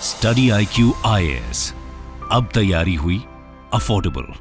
Study IQ IAS, अब तैयारी हुई अफोर्डेबल।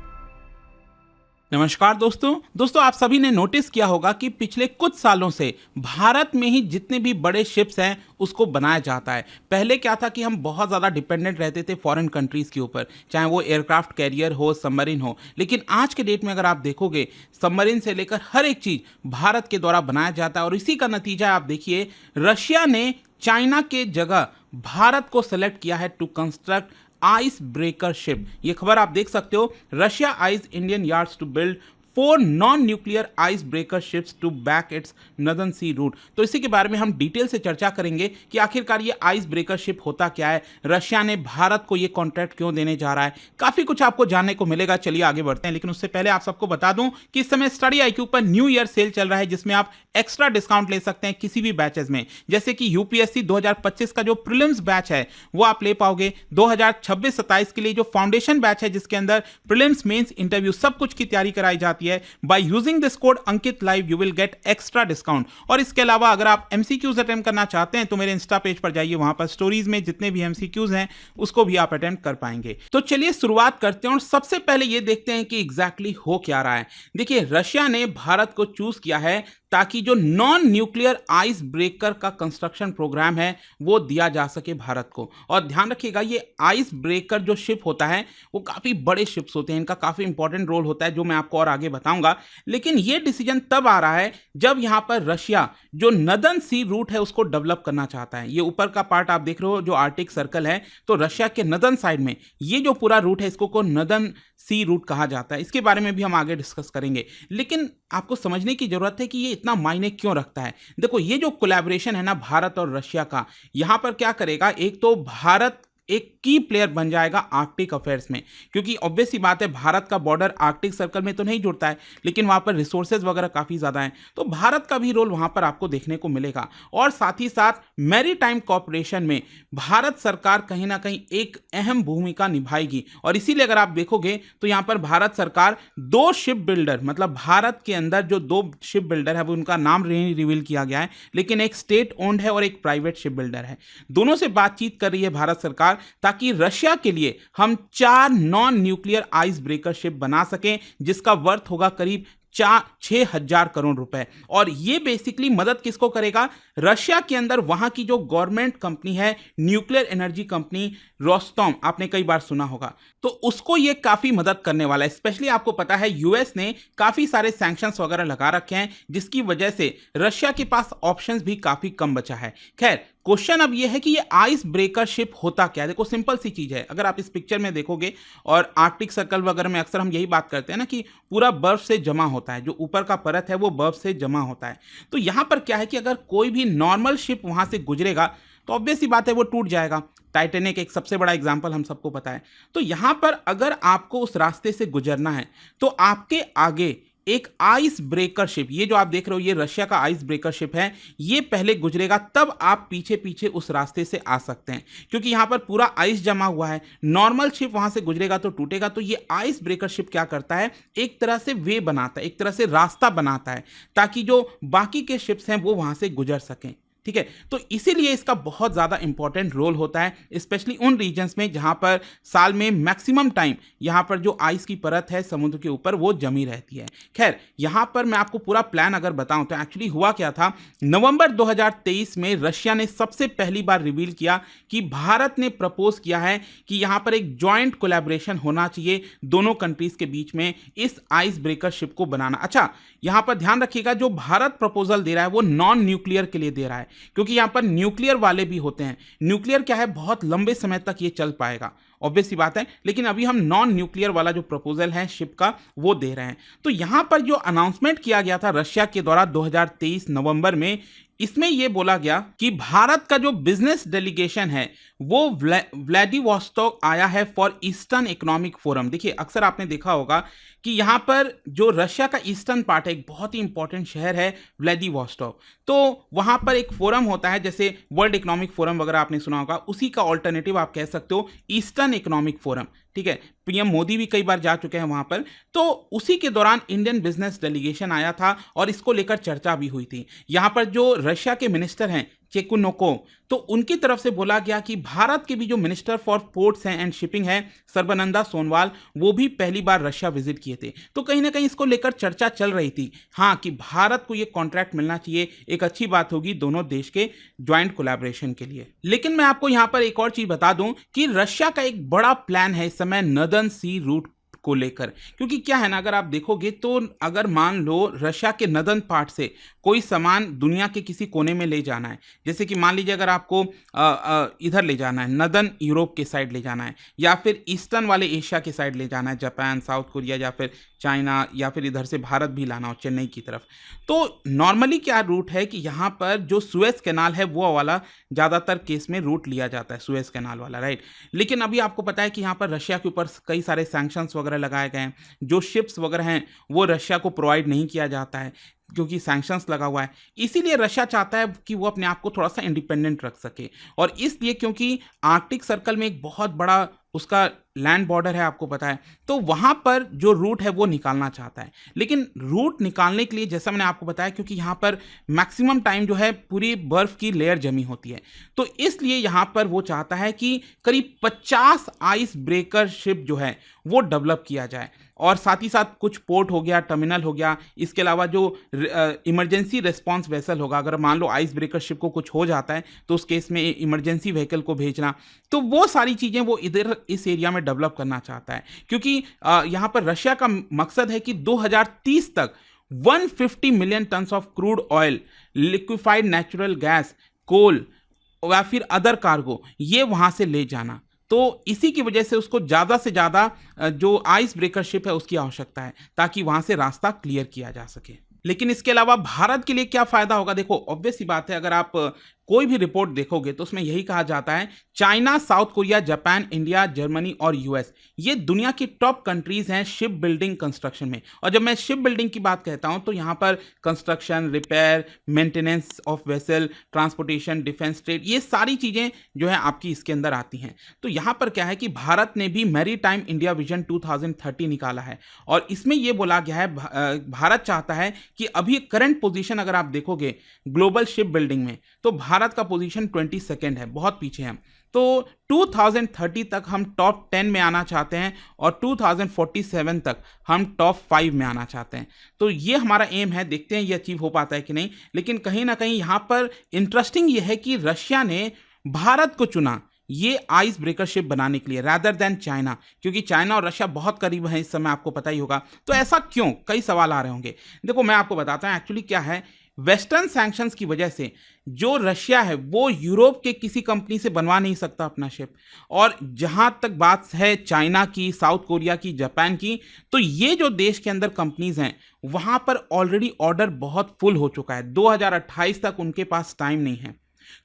नमस्कार दोस्तों आप सभी ने नोटिस किया होगा कि पिछले कुछ सालों से भारत में ही जितने भी बड़े शिप्स हैं उसको बनाया जाता है। पहले क्या था कि हम बहुत ज़्यादा डिपेंडेंट रहते थे फॉरेन कंट्रीज़ के ऊपर, चाहे वो एयरक्राफ्ट कैरियर हो, सबमरीन हो। लेकिन आज के डेट में अगर आप देखोगे, सबमरीन से लेकर हर एक चीज़ भारत के द्वारा बनाया जाता है। और इसी का नतीजा आप देखिए, रशिया ने चाइना के जगह भारत को सेलेक्ट किया है to construct ice breaker ship. ये खबर आप देख सकते हो। Russia eyes Indian yards to build 4 non-nuclear ice breaker ships to back its northern sea route। तो इसी के बारे में हम डिटेल से चर्चा करेंगे कि आखिरकार ये आइस ब्रेकर शिप होता क्या है, रशिया ने भारत को ये कॉन्ट्रैक्ट क्यों देने जा रहा है। काफी कुछ आपको जानने को मिलेगा। चलिए आगे बढ़ते हैं, लेकिन उससे पहले आप सबको बता दूं कि इस समय स्टडी IQ पर न्यू ईयर सेल चल रहा है, जिसमें आप एक्स्ट्रा डिस्काउंट ले सकते हैं किसी भी बैचेस में। जैसे कि UPSC 2025 का जो प्रीलिम्स बैच है वो आप ले पाओगे। 2026-27 के लिए जो फाउंडेशन बैच है, जिसके अंदर प्रीलिम्स, मेंस, इंटरव्यू सब कुछ की तैयारी कराई जाती है। By using this code Ankit live you will get extra discount. और इसके अलावा अगर आप MCQs अटेम्प्ट करना चाहते हैं तो मेरे इंस्टा पेज पर जाइए, वहां पर स्टोरीज में जितने भी MCQs हैं उसको भी आप अटेम्प्ट कर पाएंगे। तो चलिए शुरुआत करते हैं और सबसे पहले ये देखते हैं कि एग्जैक्टली हो क्या रहा है। देखिए, रशिया ने भारत को चूज किया है ताकि जो नॉन न्यूक्लियर आइस ब्रेकर का कंस्ट्रक्शन प्रोग्राम है वो दिया जा सके भारत को। और ध्यान रखिएगा, ये आइस ब्रेकर जो शिप होता है वो काफ़ी बड़े शिप्स होते हैं, इनका काफ़ी इंपॉर्टेंट रोल होता है, जो मैं आपको और आगे बताऊंगा। लेकिन ये डिसीजन तब आ रहा है जब यहाँ पर रशिया जो नदन सी रूट है उसको डेवलप करना चाहता है। ये ऊपर का पार्ट आप देख रहे हो जो आर्टिक सर्कल है, तो रशिया के नदन साइड में ये जो पूरा रूट है इसको को नदन सी रूट कहा जाता है। इसके बारे में भी हम आगे डिस्कस करेंगे। लेकिन आपको समझने की जरूरत है कि ये इतना मायने क्यों रखता है। देखो, ये जो कोलैबोरेशन है ना भारत और रशिया का, यहां पर क्या करेगा, एक तो भारत एक की प्लेयर बन जाएगा आर्कटिक अफेयर्स में, क्योंकि ऑब्वियस सी बात है भारत का बॉर्डर आर्कटिक सर्कल में तो नहीं जुड़ता है, लेकिन वहां पर रिसोर्सेज वगैरह काफी ज्यादा हैं, तो भारत का भी रोल वहां पर आपको देखने को मिलेगा। और साथ ही साथ मैरीटाइम कॉर्पोरेशन में भारत सरकार कहीं ना कहीं एक अहम भूमिका निभाएगी। और इसीलिए अगर आप देखोगे तो यहां पर भारत सरकार 2 शिप बिल्डर, मतलब भारत के अंदर जो 2 शिप बिल्डर है वो उनका नाम रिवील किया गया है, लेकिन एक स्टेट ओन्ड है और एक प्राइवेट शिप बिल्डर है। दोनों से बातचीत कर रही है भारत सरकार ताकि रशिया के लिए हम 4 non nuclear ice breaker ship बना सकें, जिसका वर्थ होगा करीब 6,000 करोड़ रुपए। और ये बेसिकली मदद किसको करेगा, रशिया के अंदर वहां की जो गवर्नमेंट कंपनी है, न्यूक्लियर एनर्जी कंपनी रोस्टॉम, आपने कई बार सुना होगा, तो उसको ये काफी मदद करने वाला है। स्पेशली आपको पता है यूएस ने काफी सारे सैंक्शंस वगैरह लगा रखे हैं, जिसकी वजह से रशिया के पास ऑप्शंस भी काफी कम बचा है। खैर, क्वेश्चन अब यह है कि ये आइस ब्रेकर शिप होता क्या है। देखो, सिंपल सी चीज है। अगर आप इस पिक्चर में देखोगे, और आर्कटिक सर्कल वगैरह में अक्सर हम यही बात करते हैं ना कि पूरा बर्फ से जमा होता है, जो ऊपर का परत है वो बर्फ से जमा होता है। तो यहां पर क्या है कि अगर कोई भी नॉर्मल शिप वहां से गुजरेगा तो ऑब्वियस सी बात है वो टूट जाएगा। टाइटैनिक एक सबसे बड़ा एग्जांपल हम सबको पता है। तो यहां पर अगर आपको उस रास्ते से गुजरना है तो आपके आगे एक आइस ब्रेकर शिप, ये जो आप देख रहे हो ये रशिया का आइस ब्रेकर शिप है, ये पहले गुजरेगा, तब आप पीछे पीछे उस रास्ते से आ सकते हैं, क्योंकि यहां पर पूरा आइस जमा हुआ है। नॉर्मल शिप वहां से गुजरेगा तो टूटेगा। तो ये आइस ब्रेकर शिप क्या करता है, एक तरह से वे बनाता है, एक तरह से रास्ता बनाता है, ताकि जो बाकी के शिप्स हैं वो वहां से गुजर सकें। ठीक है, तो इसीलिए इसका बहुत ज़्यादा इंपॉर्टेंट रोल होता है, स्पेशली उन रीजन्स में जहां पर साल में मैक्सिमम टाइम यहां पर जो आइस की परत है समुद्र के ऊपर वो जमी रहती है। खैर, यहां पर मैं आपको पूरा प्लान अगर बताऊं तो एक्चुअली हुआ क्या था, नवंबर 2023 में रशिया ने सबसे पहली बार रिवील किया कि भारत ने प्रपोज किया है कि यहां पर एक जॉइंट कोलैबोरेशन होना चाहिए दोनों कंट्रीज के बीच में इस आइस ब्रेकर शिप को बनाना। अच्छा, यहां पर ध्यान रखिएगा, जो भारत प्रपोजल दे रहा है वो नॉन न्यूक्लियर के लिए दे रहा है, क्योंकि यहां पर न्यूक्लियर वाले भी होते हैं। न्यूक्लियर क्या है, बहुत लंबे समय तक ये चल पाएगा, ऑब्वियस सी बात है, लेकिन अभी हम नॉन न्यूक्लियर वाला जो प्रपोजल है शिप का वो दे रहे हैं। तो यहां पर जो अनाउंसमेंट किया गया था रशिया के द्वारा 2023 नवंबर में, इसमें यह बोला गया कि भारत का जो बिजनेस डेलीगेशन है वो व्लादिवोस्टोक आया है फॉर ईस्टर्न इकोनॉमिक फोरम। देखिए, अक्सर आपने देखा होगा कि यहाँ पर जो रशिया का ईस्टर्न पार्ट है, एक बहुत ही इंपॉर्टेंट शहर है व्लादिवोस्टोक, तो वहाँ पर एक फोरम होता है, जैसे वर्ल्ड इकोनॉमिक फोरम वगैरह आपने सुना होगा, उसी का ऑल्टरनेटिव आप कह सकते हो ईस्टर्न इकोनॉमिक फोरम। ठीक है, पीएम मोदी भी कई बार जा चुके हैं वहां पर। तो उसी के दौरान इंडियन बिजनेस डेलीगेशन आया था और इसको लेकर चर्चा भी हुई थी। यहां पर जो रशिया के मिनिस्टर हैं चेकुनोको, तो उनकी तरफ से बोला गया कि भारत के भी जो मिनिस्टर फॉर पोर्ट्स हैं एंड शिपिंग है सर्बानंदा सोनोवाल, वो भी पहली बार रशिया विजिट किए थे। तो कहीं ना कहीं इसको लेकर चर्चा चल रही थी, हाँ, कि भारत को ये कॉन्ट्रैक्ट मिलना चाहिए, एक अच्छी बात होगी दोनों देश के ज्वाइंट कोलैबोरेशन के लिए। लेकिन मैं आपको यहाँ पर एक और चीज बता दूं कि रशिया का एक बड़ा प्लान है इस समय नदर्न सी रूट को लेकर, क्योंकि क्या है ना, अगर आप देखोगे तो अगर मान लो रशिया के नदर्न पार्ट से कोई सामान दुनिया के किसी कोने में ले जाना है, जैसे कि मान लीजिए अगर आपको इधर ले जाना है, नदर्न यूरोप के साइड ले जाना है, या फिर ईस्टर्न वाले एशिया के साइड ले जाना है, जापान, साउथ कोरिया या फिर चाइना, या फिर इधर से भारत भी लाना हो चेन्नई की तरफ, तो नॉर्मली क्या रूट है कि यहाँ पर जो सुएज कैनाल है वो वाला ज़्यादातर केस में रूट लिया जाता है, सुएज कैनाल वाला, राइट। लेकिन अभी आपको पता है कि यहाँ पर रशिया के ऊपर कई सारे सैंक्शंस वगैरह लगाए गए हैं, जो शिप्स वगैरह हैं वो रशिया को प्रोवाइड नहीं किया जाता है क्योंकि सैंक्शंस लगा हुआ है। इसीलिए रशिया चाहता है कि वो अपने आप को थोड़ा सा इंडिपेंडेंट रख सके, और इसलिए क्योंकि आर्कटिक सर्कल में एक बहुत बड़ा उसका लैंड बॉर्डर है, आपको पता है, तो वहां पर जो रूट है वो निकालना चाहता है। लेकिन रूट निकालने के लिए, जैसा मैंने आपको बताया, क्योंकि यहाँ पर मैक्सिमम टाइम जो है पूरी बर्फ की लेयर जमी होती है, तो इसलिए यहाँ पर वो चाहता है कि करीब 50 आइस ब्रेकर शिप जो है वो डेवलप किया जाए, और साथ ही साथ कुछ पोर्ट हो गया, टर्मिनल हो गया, इसके अलावा जो इमरजेंसी रिस्पॉन्स वेसल होगा, अगर मान लो आइस ब्रेकर शिप को कुछ हो जाता है तो उस केस में इमरजेंसी व्हीकल को भेजना, तो वो सारी चीज़ें वो इधर इस एरिया में डेवलप करना चाहता है। क्योंकि यहाँ पर रशिया का मकसद है कि 2030 तक 150 million tons of crude oil, liquefied natural gas, coal या फिर अदर कार्गो ये वहाँ से ले जाना। तो इसी की वजह से उसको ज़्यादा से ज़्यादा जो आइस ब्रेकर शिप है उसकी आवश्यकता है, ताकि वहाँ से रास्ता क्लियर किया जा सके। लेकिन इसके अलावा भारत के लिए क्या फ़ायदा होगा? देखो, ऑब्वियस सी बात है, अगर आप कोई भी रिपोर्ट देखोगे तो उसमें यही कहा जाता है China, south Korea, Japan, India, Germany और यूएस ये दुनिया की टॉप कंट्रीज हैं शिप बिल्डिंग कंस्ट्रक्शन में। और जब मैं शिप बिल्डिंग की बात कहता हूं तो यहां पर construction, repair, maintenance of vessel, transportation, defence, trade, ये सारी चीज़ें जो है आपकी इसके अंदर आती हैं। तो यहां पर क्या है कि भारत ने भी मैरी टाइम इंडिया विजन 2030 निकाला है, और इसमें यह बोला गया है भारत चाहता है कि अभी करंट पोजीशन अगर आप देखोगे ग्लोबल शिप बिल्डिंग में, तो भारत का पोजीशन 22nd है, बहुत पीछे हैं। तो 2030 तक हम टॉप 10 में आना चाहते हैं, और 2047 तक हम टॉप 5 में आना चाहते हैं। तो ये हमारा एम है, देखते हैं ये अचीव हो पाता है कि नहीं। लेकिन कहीं ना कहीं यहाँ पर इंटरेस्टिंग ये है कि रशिया ने भारत को चुना ये आइस ब्रेकर शिप बनाने के लिए रादर देन चाइना, क्योंकि चाइना और रशिया बहुत करीब हैं इस समय, आपको पता ही होगा। तो ऐसा क्यों? कई सवाल आ रहे होंगे। देखो, मैं आपको बताता हूं एक्चुअली क्या है। वेस्टर्न सैंक्शंस की वजह से जो रशिया है वो यूरोप के किसी कंपनी से बनवा नहीं सकता अपना शिप, और जहां तक बात है चाइना की, साउथ कोरिया की, जापान की, तो ये जो देश के अंदर कंपनीज हैं वहां पर ऑलरेडी ऑर्डर बहुत फुल हो चुका है, 2028 तक उनके पास टाइम नहीं है।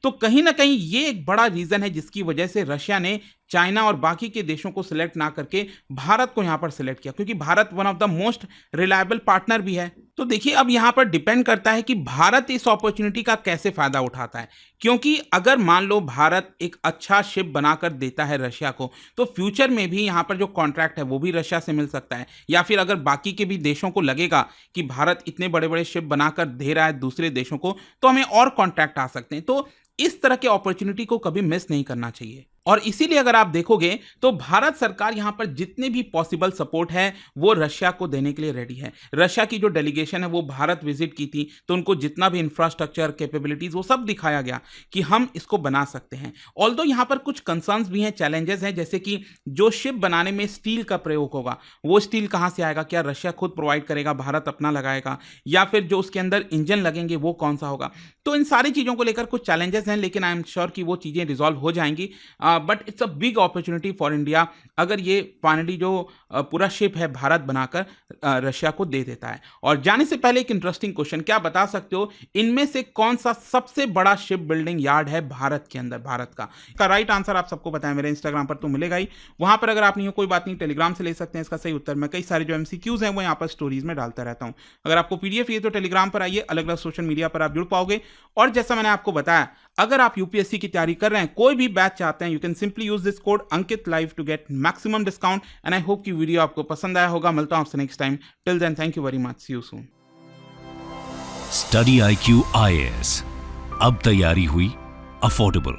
तो कहीं ना कहीं ये एक बड़ा रीजन है जिसकी वजह से रशिया ने चाइना और बाकी के देशों को सिलेक्ट ना करके भारत को यहां पर सिलेक्ट किया, क्योंकि Bharat one of the most reliable partner भी है। तो देखिए, अब यहां पर डिपेंड करता है कि भारत इस अपॉर्चुनिटी का कैसे फायदा उठाता है, क्योंकि अगर मान लो भारत एक अच्छा शिप बनाकर देता है रशिया को, तो फ्यूचर में भी यहां पर जो कॉन्ट्रैक्ट है वो भी रशिया से मिल सकता है, या फिर अगर बाकी के भी देशों को लगेगा कि भारत इतने बड़े बड़े शिप बनाकर दे रहा है दूसरे देशों को, तो हमें और कॉन्ट्रैक्ट आ सकते हैं। तो इस तरह के अपॉर्चुनिटी को कभी मिस नहीं करना चाहिए, और इसीलिए अगर आप देखोगे तो भारत सरकार यहां पर जितने भी पॉसिबल सपोर्ट है वो रशिया को देने के लिए रेडी है। रशिया की जो डेलीगेशन है वो भारत विजिट की थी, तो उनको जितना भी इंफ्रास्ट्रक्चर, कैपेबिलिटीज, वो सब दिखाया गया कि हम इसको बना सकते हैं। ऑल्दो यहां पर कुछ कंसर्न्स भी हैं, चैलेंजेस हैं, जैसे कि जो शिप बनाने में स्टील का प्रयोग होगा, वो स्टील कहां से आएगा? क्या रशिया खुद प्रोवाइड करेगा, भारत अपना लगाएगा, या फिर जो उसके अंदर इंजन लगेंगे वो कौन सा होगा? तो इन सारी चीज़ों को लेकर कुछ चैलेंजेस हैं, लेकिन आई एम श्योर कि वो चीज़ें रिजॉल्व हो जाएंगी। But it's a big opportunity for India अगर ये फाइनली जो पूरा शिप है भारत बनाकर रशिया को दे देता है। और जाने से पहले एक इंटरेस्टिंग क्वेश्चन, क्या बता सकते हो इनमें से कौन सा सबसे बड़ा शिप बिल्डिंग यार्ड है भारत के अंदर? भारत का इसका राइट आंसर आप सबको बताएं, मेरे इंस्टाग्राम पर तो मिलेगा ही, वहां पर अगर आप नहीं हो कोई बात नहीं, टेलीग्राम से ले सकते हैं इसका सही उत्तर। मैं कई सारे जो MCQs हैं वो यहाँ पर स्टोरीज में डालता रहता हूँ। अगर आपको PDF ये तो टेलीग्राम पर आइए, अलग अलग सोशल मीडिया पर आप जुड़ पाओगे। और जैसा मैंने आपको बताया, अगर आप UPSC की तैयारी कर रहे हैं, कोई भी बैच चाहते हैं, you can simply use this code Ankit live to get maximum discount. And I hope कि वीडियो आपको पसंद आया होगा। मिलता हूं आपसे next time. Till then, thank you very much, see you soon. Study IQ IAS, अब तैयारी हुई अफोर्डेबल।